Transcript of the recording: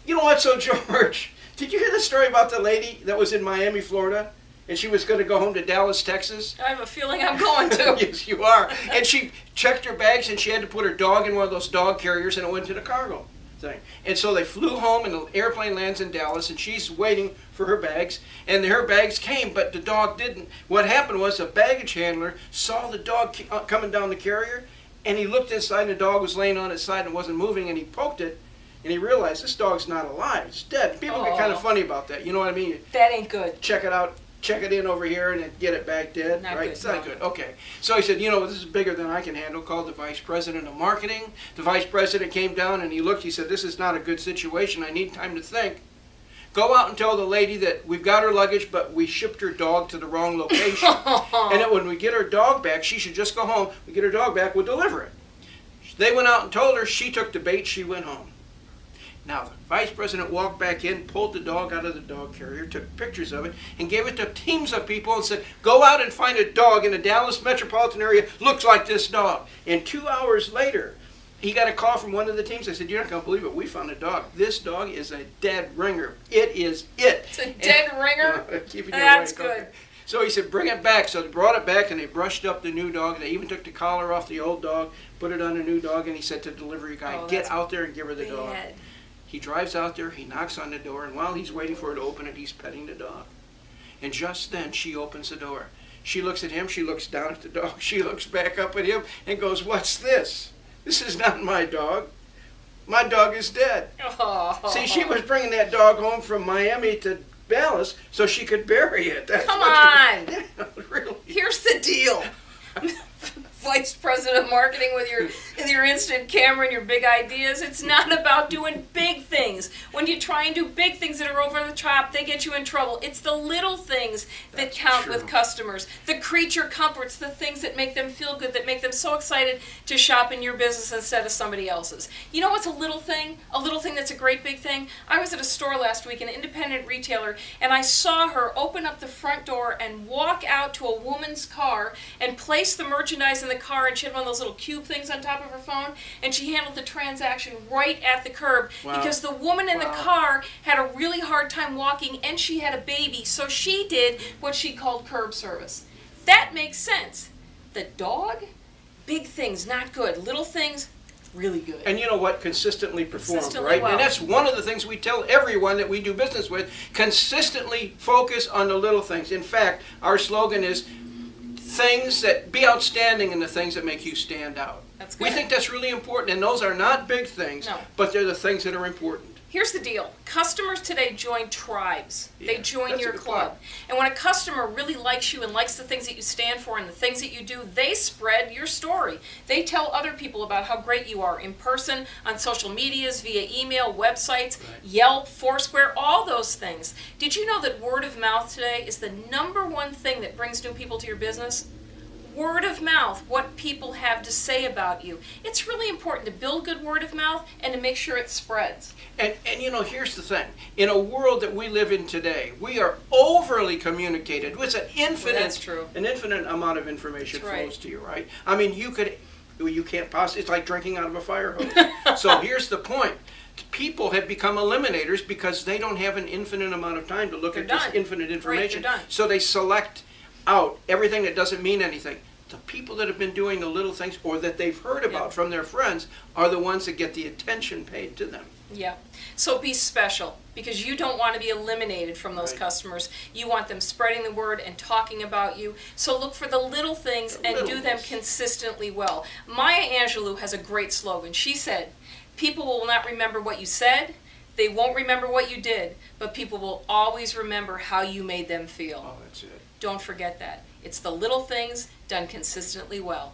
You know what, so George, did you hear the story about the lady that was in Miami, Florida? And she was going to go home to Dallas, Texas? I have a feeling I'm going to. Yes, you are. And she checked her bags and she had to put her dog in one of those dog carriers and it went to the cargo thing. And so they flew home and the airplane lands in Dallas and she's waiting for her bags. And her bags came, but the dog didn't. What happened was the baggage handler saw the dog coming down the carrier and he looked inside and the dog was laying on its side and wasn't moving and he poked it. And he realized this dog's not alive. It's dead. People get kind of funny about that. You know what I mean? That ain't good. Check it out. Check it in over here and then get it back dead. Not right? good, It's not no. good. Okay. So he said, you know, this is bigger than I can handle. Called the vice president of marketing. The vice president came down and he looked. He said, this is not a good situation. I need time to think. Go out and tell the lady that we've got her luggage, but we shipped her dog to the wrong location. And that when we get her dog back, she should just go home. We get her dog back, we'll deliver it. They went out and told her. She took the bait. She went home. Now, the vice president walked back in, pulled the dog out of the dog carrier, took pictures of it, and gave it to teams of people and said, go out and find a dog in the Dallas metropolitan area, looks like this dog. And 2 hours later, he got a call from one of the teams. I said, you're not going to believe it. We found a dog. This dog is a dead ringer. It is it. It's a dead ringer? Keeping you That's awake. good. Okay. So he said, bring it back. So they brought it back and they brushed up the new dog. They even took the collar off the old dog, put it on the new dog, and he said to the delivery guy, get out there and give her the dog. Bad. He drives out there, he knocks on the door, and while he's waiting for her to open it, he's petting the dog. And just then, she opens the door. She looks at him, she looks down at the dog, she looks back up at him, and goes, what's this? This is not my dog. My dog is dead. Oh. See, she was bringing that dog home from Miami to Dallas so she could bury it. That's Come what on. Yeah, really. Here's the deal. Vice president of marketing with your instant camera and your big ideas. It's not about doing big things. When you try and do big things that are over the top, they get you in trouble. It's the little things that That's count true. with customers. The creature comforts, the things that make them feel good, that make them so excited to shop in your business instead of somebody else's. You know what's a little thing? A little thing that's a great big thing? I was at a store last week, an independent retailer, and I saw her open up the front door and walk out to a woman's car and place the merchandise in the car, and she had one of those little cube things on top of her phone, and she handled the transaction right at the curb. Wow. Because the woman in the car had a really hard time walking and she had a baby, so she did what she called curb service. That makes sense. The dog, big things, not good. Little things, really good. And you know what? Consistently perform, Consistently right? well. And that's one of the things we tell everyone that we do business with. Consistently focus on the little things. In fact, our slogan is things that be outstanding and the things that make you stand out. That's good. We think that's really important, and those are not big things, No. but they're the things that are important. Here's the deal. Customers today join tribes. They Yeah, join that's a your good club. point. And when a customer really likes you and likes the things that you stand for and the things that you do, they spread your story. They tell other people about how great you are in person, on social medias, via email, websites, Yelp, Foursquare, all those things. Did you know that word of mouth today is the #1 thing that brings new people to your business? Word of mouth, what people have to say about you. It's really important to build good word of mouth and to make sure it spreads. And you know, here's the thing. In a world that we live in today, we are overly communicated. It's an that's true. an infinite amount of information That's right. flows to you, right? I mean, you can't possibly, it's like drinking out of a fire hose. So here's the point. People have become eliminators because they don't have an infinite amount of time to look They're at this done. infinite information. They're done. So they select out everything that doesn't mean anything. The people that have been doing the little things or that they've heard about from their friends are the ones that get the attention paid to them. Yeah. So be special, because you don't want to be eliminated from those Right. customers. You want them spreading the word and talking about you. So look for the little things The and little do them ones. consistently well. Maya Angelou has a great slogan. She said, people will not remember what you said, they won't remember what you did, but people will always remember how you made them feel. Oh, that's it. Don't forget that. It's the little things done consistently well.